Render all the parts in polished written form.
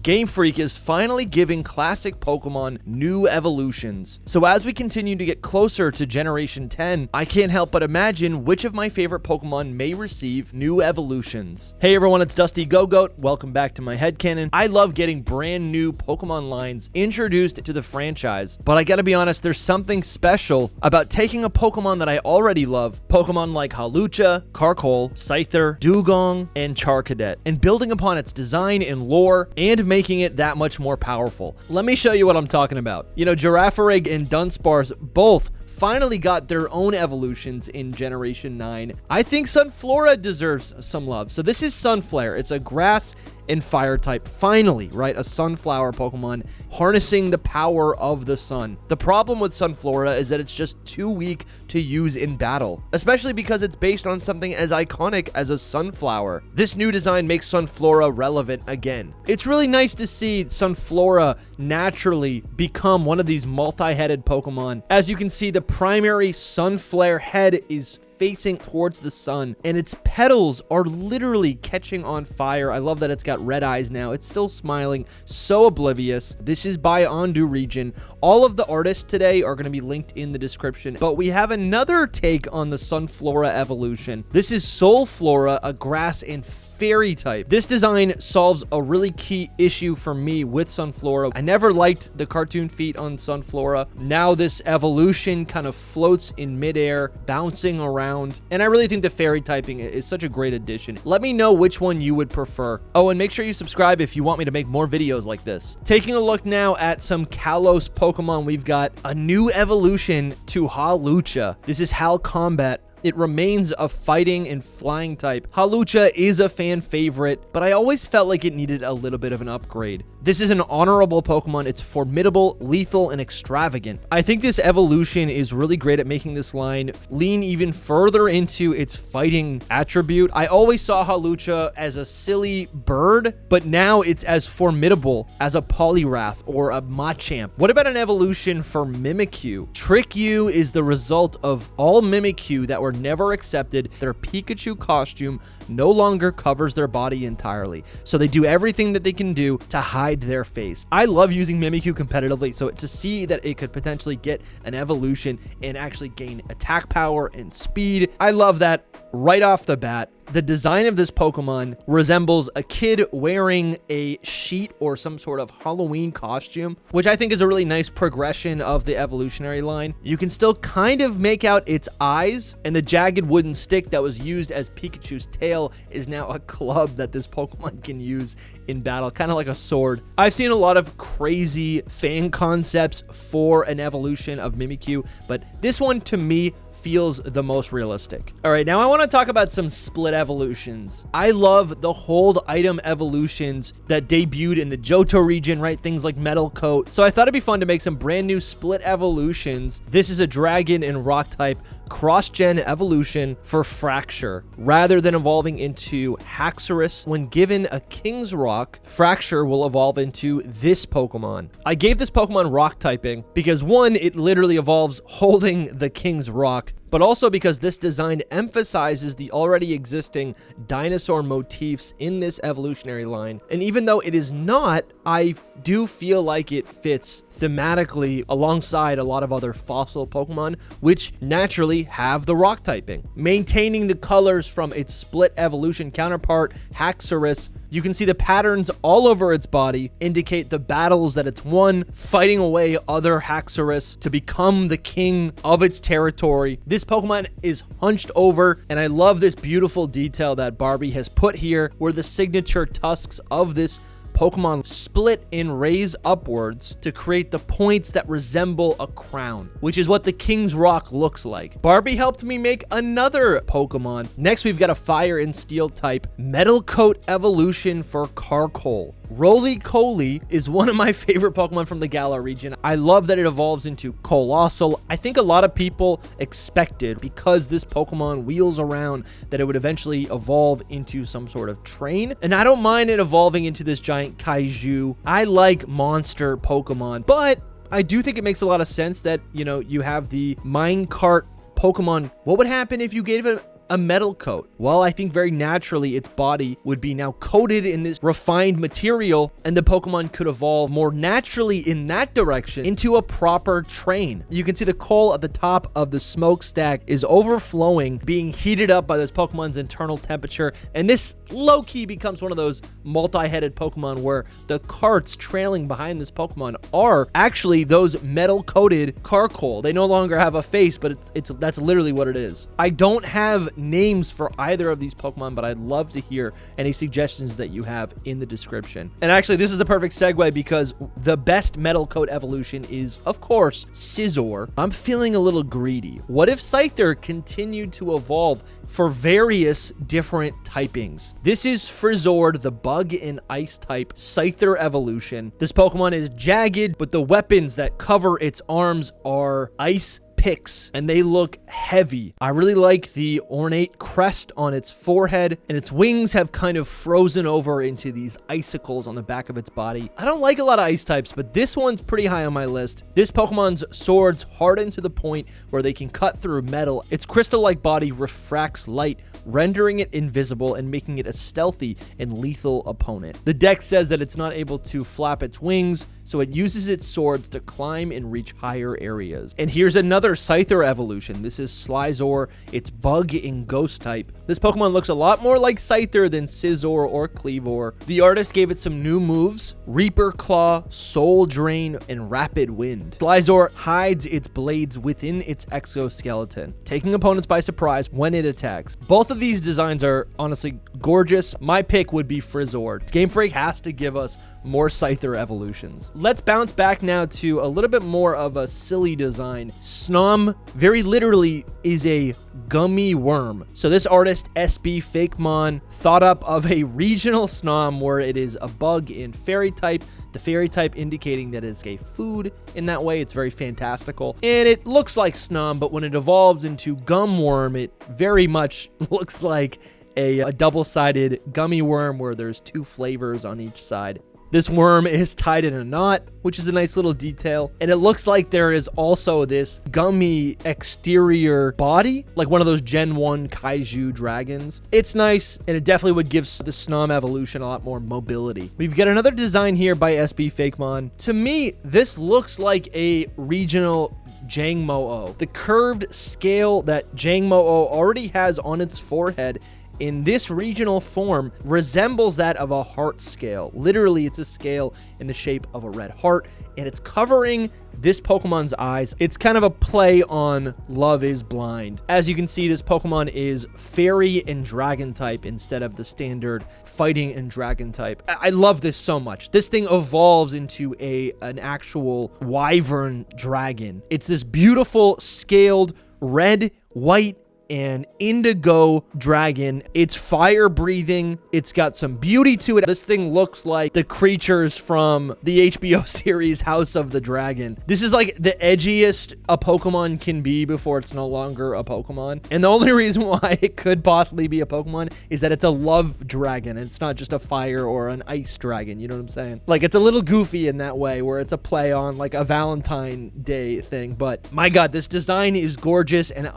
Game Freak is finally giving classic Pokemon new evolutions. So as we continue to get closer to Generation 10, I can't help but imagine which of my favorite Pokemon may receive new evolutions. Hey everyone, it's Dusty Go-Goat. Welcome back to my headcanon. I love getting brand new Pokemon lines introduced to the franchise, but I gotta be honest, there's something special about taking a Pokemon that I already love, Pokemon like Hawlucha, Carkol, Scyther, Dewgong, and Charadet, and building upon its design and lore and making it that much more powerful. Let me show you what I'm talking about. You know, Girafarig and Dunsparce both finally got their own evolutions in Generation 9. I think Sunflora deserves some love. So this is Sunflare. It's a grass and fire type, finally, right? A sunflower Pokemon harnessing the power of the sun. The problem with Sunflora is that it's just too weak to use in battle, especially because it's based on something as iconic as a sunflower. This new design makes Sunflora relevant again. It's really nice to see Sunflora naturally become one of these multi-headed Pokemon. As you can see, the primary Sunflare head is facing towards the sun, and its petals are literally catching on fire. I love that it's got red eyes now. It's still smiling, so oblivious. This is by Ondu region. All of the artists today are going to be linked in the description, but we have another take on the Sunflora evolution. This is Soulflora, a grass and fairy type. This design solves a really key issue for me with Sunflora. I never liked the cartoon feet on Sunflora. Now this evolution kind of floats in midair, bouncing around, and I really think the fairy typing is such a great addition. Let me know which one you would prefer. Oh, and make sure you subscribe if you want me to make more videos like this. Taking a look now at some Kalos Pokemon, we've got a new evolution to Hawlucha. This is Hal Combat. It remains a fighting and flying type. Hawlucha is a fan favorite, but I always felt like it needed a little bit of an upgrade. This is an honorable Pokemon. It's formidable, lethal, and extravagant. I think this evolution is really great at making this line lean even further into its fighting attribute. I always saw Hawlucha as a silly bird, but now it's as formidable as a Poliwrath or a Machamp. What about an evolution for Mimikyu? Trick You is the result of all Mimikyu that were never accepted. Their Pikachu costume no longer covers their body entirely, so they do everything that they can do to hide their face. I love using Mimikyu competitively, so to see that it could potentially get an evolution and actually gain attack power and speed, I love that right off the bat. The design of this Pokemon resembles a kid wearing a sheet or some sort of Halloween costume, which I think is a really nice progression of the evolutionary line. You can still kind of make out its eyes, and the jagged wooden stick that was used as Pikachu's tail is now a club that this Pokemon can use in battle, kind of like a sword. I've seen a lot of crazy fan concepts for an evolution of Mimikyu, but this one to me feels the most realistic. All right, now I want to talk about some split evolutions. I love the hold item evolutions that debuted in the Johto region, right? Things like Metal Coat. So I thought it'd be fun to make some brand new split evolutions. This is a dragon and rock type cross-gen evolution for Fracture. Rather than evolving into Haxorus, when given a King's Rock, Fracture will evolve into this Pokemon. I gave this Pokemon rock typing because one, it literally evolves holding the King's Rock, but also because this design emphasizes the already existing dinosaur motifs in this evolutionary line. And even though it is not, I do feel like it fits thematically alongside a lot of other fossil Pokemon, which naturally have the rock typing. Maintaining the colors from its split evolution counterpart, Haxorus, you can see the patterns all over its body indicate the battles that it's won, fighting away other Haxorus to become the king of its territory. This Pokemon is hunched over, and I love this beautiful detail that Barbie has put here, where the signature tusks of this Pokemon split and raise upwards to create the points that resemble a crown, which is what the King's Rock looks like. Barbie helped me make another Pokemon. Next, we've got a Fire and Steel type Metal Coat evolution for Carkol. Roly-Coly is one of my favorite Pokemon from the Galar region. I love that it evolves into Colossal. I think a lot of people expected, because this Pokemon wheels around, that it would eventually evolve into some sort of train. And I don't mind it evolving into this giant kaiju. I like monster Pokemon, but I do think it makes a lot of sense that, you know, you have the minecart Pokemon. What would happen if you gave it a metal coat? Well, I think very naturally its body would be now coated in this refined material, and the Pokemon could evolve more naturally in that direction into a proper train. You can see the coal at the top of the smokestack is overflowing, being heated up by this Pokemon's internal temperature, and this low-key becomes one of those multi-headed Pokemon where the carts trailing behind this Pokemon are actually those metal-coated car coal. They no longer have a face, but that's literally what it is. I don't have names for either of these Pokemon, but I'd love to hear any suggestions that you have in the description. And actually, this is the perfect segue because the best metal coat evolution is, of course, Scizor. I'm feeling a little greedy. What if Scyther continued to evolve for various different typings? This is Frizzord, the bug and ice type Scyther evolution. This Pokemon is jagged, but the weapons that cover its arms are ice picks, and they look heavy. I really like the ornate crest on its forehead, and its wings have kind of frozen over into these icicles on the back of its body. I don't like a lot of ice types, but this one's pretty high on my list. This Pokemon's swords harden to the point where they can cut through metal. Its crystal-like body refracts light, rendering it invisible and making it a stealthy and lethal opponent. The dex says that it's not able to flap its wings, so it uses its swords to climb and reach higher areas. And here's another Scyther evolution. This is Slyzor. It's bug and ghost type. This Pokemon looks a lot more like Scyther than Scizor or Kleavor. The artist gave it some new moves: Reaper Claw, Soul Drain, and Rapid Wind. Slyzor hides its blades within its exoskeleton, taking opponents by surprise when it attacks. Both of these designs are honestly gorgeous. My pick would be Frizzord. Game Freak has to give us more Scyther evolutions. Let's bounce back now to a little bit more of a silly design. Snom, very literally, is a gummy worm. So this artist, SB Fakemon, thought up of a regional Snom where it is a bug in fairy type, the fairy type indicating that it's a food in that way. It's very fantastical. And it looks like Snom, but when it evolves into gum worm, it very much looks like a double-sided gummy worm where there's two flavors on each side. This worm is tied in a knot, which is a nice little detail. And it looks like there is also this gummy exterior body, like one of those Gen 1 Kaiju dragons. It's nice, and it definitely would give the Snom evolution a lot more mobility. We've got another design here by SB Fakemon. To me, this looks like a regional Jangmo-o. The curved scale that Jangmo-o already has on its forehead in this regional form resembles that of a heart scale. Literally, it's a scale in the shape of a red heart, and it's covering this Pokemon's eyes. It's kind of a play on Love is Blind. As you can see, this Pokemon is fairy and dragon type instead of the standard fighting and dragon type. I love this so much. This thing evolves into an actual wyvern dragon. It's this beautiful scaled red, white, and indigo dragon. It's fire breathing. It's got some beauty to it. This thing looks like the creatures from the HBO series House of the Dragon. This is like the edgiest a Pokemon can be before it's no longer a Pokemon. And the only reason why it could possibly be a Pokemon is that it's a love dragon. It's not just a fire or an ice dragon. You know what I'm saying? Like, it's a little goofy in that way where it's a play on like a Valentine Day thing. But my God, this design is gorgeous. And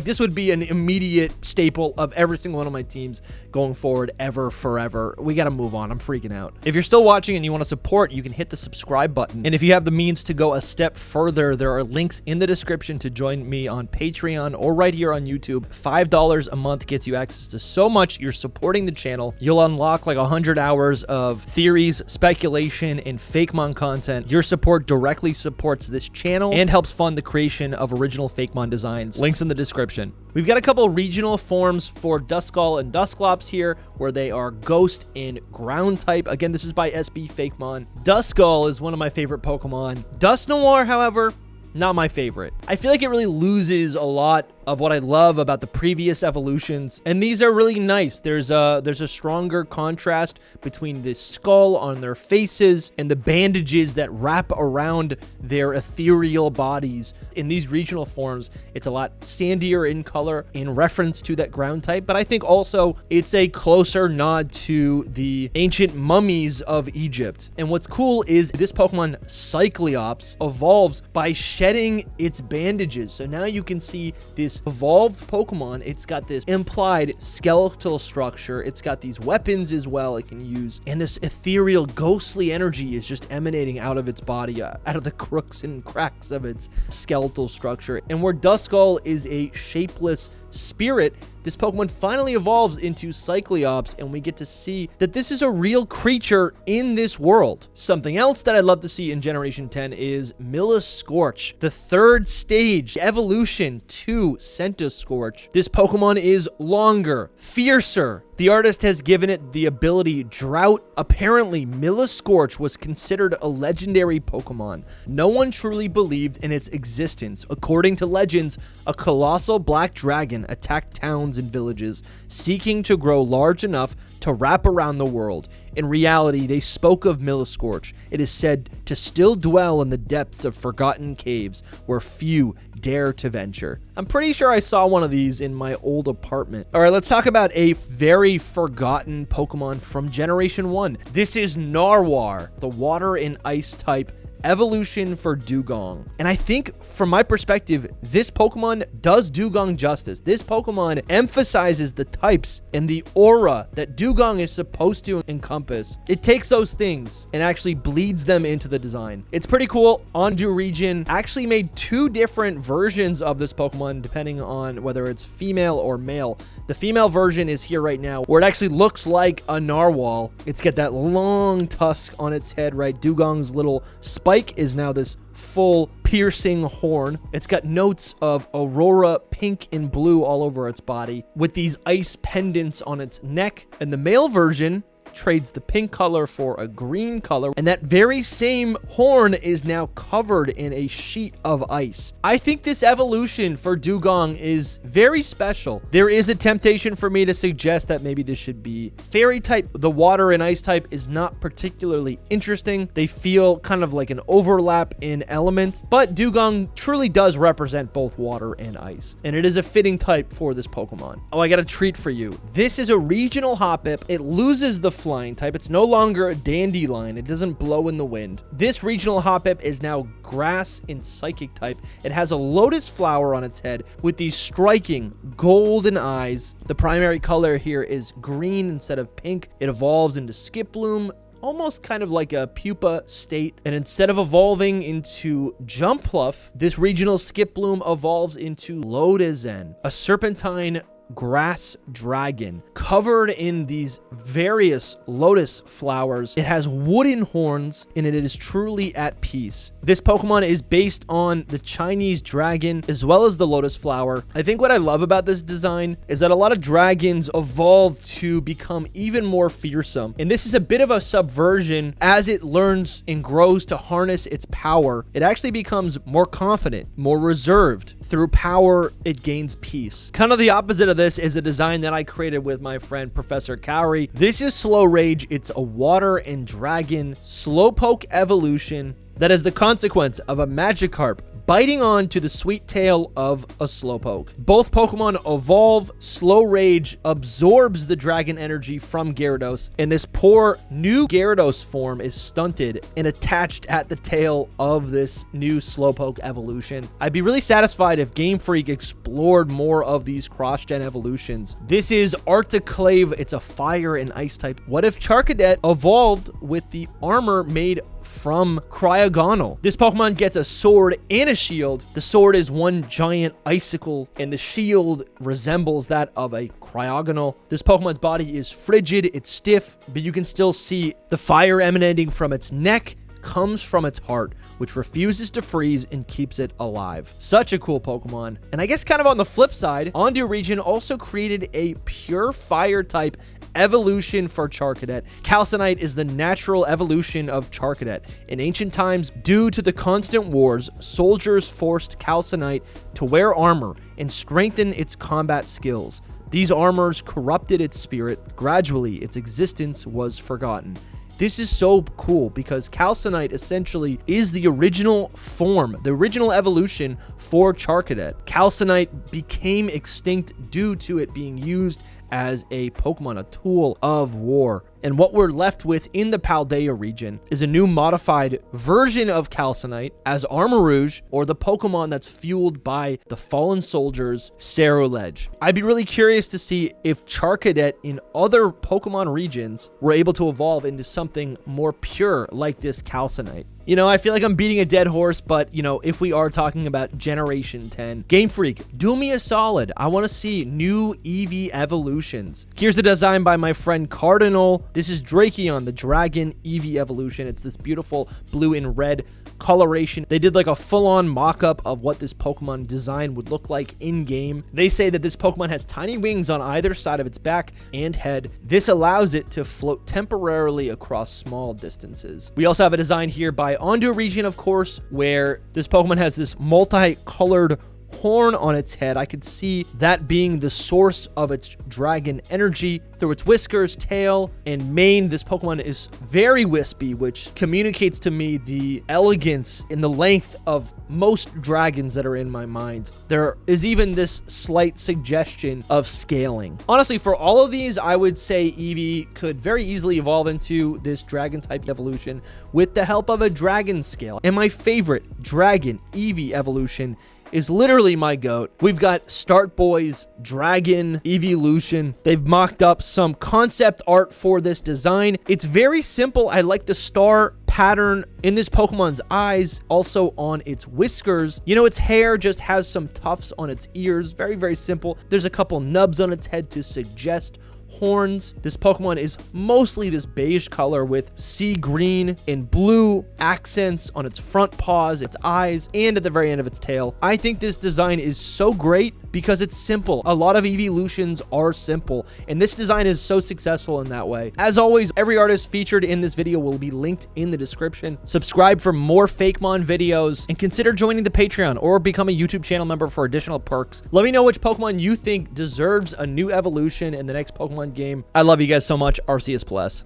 this would be an immediate staple of every single one of my teams going forward ever, forever. We got to move on. I'm freaking out. If you're still watching and you want to support, you can hit the subscribe button. And if you have the means to go a step further, there are links in the description to join me on Patreon or right here on YouTube. $5 a month gets you access to so much. You're supporting the channel. You'll unlock like 100 hours of theories, speculation, and Fakemon content. Your support directly supports this channel and helps fund the creation of original Fakemon designs. Links in the description. We've got a couple regional forms for Duskull and Dusclops here, where they are ghost and ground type. Again, this is by SB Fakemon. Duskull is one of my favorite Pokemon. Dusknoir, however, not my favorite. I feel like it really loses a lot of what I love about the previous evolutions, and these are really nice. There's a stronger contrast between the skull on their faces and the bandages that wrap around their ethereal bodies. In these regional forms, it's a lot sandier in color in reference to that ground type, but I think also it's a closer nod to the ancient mummies of Egypt. And what's cool is this Pokemon Cyclops evolves by shedding its bandages. So now you can see this this evolved Pokemon, it's got this implied skeletal structure. It's got these weapons as well it can use. And this ethereal, ghostly energy is just emanating out of its body, out of the crooks and cracks of its skeletal structure. And where Duskull is a shapeless spirit, this Pokemon finally evolves into Cyclops, and we get to see that this is a real creature in this world. Something else that I'd love to see in Generation 10 is Centiskorch, the third stage evolution to Centiskorch. This Pokemon is longer, fiercer. The artist has given it the ability Drought. Apparently, Centiskorch was considered a legendary Pokemon. No one truly believed in its existence. According to legends, a colossal black dragon attacked towns and villages, seeking to grow large enough to wrap around the world. In reality, they spoke of Centiskorch. It is said to still dwell in the depths of forgotten caves where few dare to venture. I'm pretty sure I saw one of these in my old apartment. All right, let's talk about a very forgotten Pokemon from Generation 1. This is Narwhal, the water and ice type evolution for Dewgong. And I think from my perspective, this Pokemon does Dewgong justice. This Pokemon emphasizes the types and the aura that Dewgong is supposed to encompass. It takes those things and actually bleeds them into the design. It's pretty cool. Ondu region actually made 2 different versions of this Pokemon depending on whether it's female or male. The female version is here right now, where it actually looks like a narwhal. It's got that long tusk on its head, right? Dewgong's little spike is now this full piercing horn. It's got notes of aurora pink and blue all over its body, with these ice pendants on its neck. And the male version trades the pink color for a green color, and that very same horn is now covered in a sheet of ice. I think this evolution for Dewgong is very special. There is a temptation for me to suggest that maybe this should be fairy type. The water and ice type is not particularly interesting. They feel kind of like an overlap in elements, but Dewgong truly does represent both water and ice, and it is a fitting type for this Pokemon. Oh, I got a treat for you. This is a regional Hopip. It loses the flying type. It's no longer a dandelion. It doesn't blow in the wind. This regional Hopip is now grass and psychic type. It has a lotus flower on its head with these striking golden eyes. The primary color here is green instead of pink. It evolves into Skiploom, almost kind of like a pupa state. And instead of evolving into Jumpluff, this regional Skiploom evolves into Lotuzen, a serpentine grass dragon covered in these various lotus flowers. It has wooden horns and it is truly at peace. This Pokemon is based on the Chinese dragon as well as the lotus flower. I think what I love about this design is that a lot of dragons evolve to become even more fearsome, and this is a bit of a subversion. As it learns and grows to harness its power, it actually becomes more confident, more reserved. Through power, it gains peace. Kind of the opposite of this is a design that I created with my friend Professor Cowrie. This is Slow Rage. It's a water and dragon slowpoke evolution that is the consequence of a Magikarp biting on to the sweet tail of a slowpoke. Both Pokemon evolve. Slow Rage absorbs the dragon energy from Gyarados, and this poor new Gyarados form is stunted and attached at the tail of this new slowpoke evolution. I'd be really satisfied if Game Freak explored more of these cross-gen evolutions. This is Articlave. It's a fire and ice type. What if Charadet evolved with the armor made from Cryogonal? This Pokemon gets a sword and a shield. The sword is one giant icicle, and the shield resembles that of a Cryogonal. This Pokemon's body is frigid, it's stiff, but you can still see the fire emanating from its neck comes from its heart, which refuses to freeze and keeps it alive. Such a cool Pokemon. And I guess kind of on the flip side, Ondu region also created a pure fire type evolution for Charadet. Calcinite is the natural evolution of Charadet. In ancient times, due to the constant wars, soldiers forced Calcinite to wear armor and strengthen its combat skills. These armors corrupted its spirit. Gradually, its existence was forgotten. This is so cool because Calcinite essentially is the original form, the original evolution for Charadet. Calcinite became extinct due to it being used as a Pokemon, a tool of war. And what we're left with in the Paldea region is a new modified version of Calcinite as Armarouge, or the Pokemon that's fueled by the Fallen Soldier's Ceruledge. I'd be really curious to see if Charadet in other Pokemon regions were able to evolve into something more pure like this Calcinite. You know, I feel like I'm beating a dead horse, but, you know, if we are talking about Generation 10, Game Freak, do me a solid. I want to see new Eeveelutions. Here's the design by my friend Cardinal. This is Drakeon, the Dragon Eeveelution. It's this beautiful blue and red coloration. They did like a full-on mock-up of what this Pokemon design would look like in-game. They say that this Pokemon has tiny wings on either side of its back and head. This allows it to float temporarily across small distances. We also have a design here by Ondu region, of course, where this Pokemon has this multicolored horn on its head. I could see that being the source of its dragon energy. Through its whiskers, tail, and mane, this Pokemon is very wispy, which communicates to me the elegance and the length of most dragons that are in my mind. There is even this slight suggestion of scaling. Honestly, for all of these, I would say Eevee could very easily evolve into this dragon type evolution with the help of a dragon scale. And my favorite dragon Eevee evolution is literally my goat. We've got Start Boy's Dragon Eeveelution. They've mocked up some concept art for this design. It's very simple. I like the star pattern in this Pokemon's eyes, also on its whiskers. You know, its hair just has some tufts on its ears. Very, very simple. There's a couple nubs on its head to suggest horns. This Pokemon is mostly this beige color with sea green and blue accents on its front paws, its eyes, and at the very end of its tail. I think this design is so great because it's simple. A lot of Eeveelutions are simple, and this design is so successful in that way. As always, every artist featured in this video will be linked in the description. Subscribe for more Fakemon videos, and consider joining the Patreon or become a YouTube channel member for additional perks. Let me know which Pokemon you think deserves a new evolution in the next Pokemon game. I love you guys so much. Arceus Bless.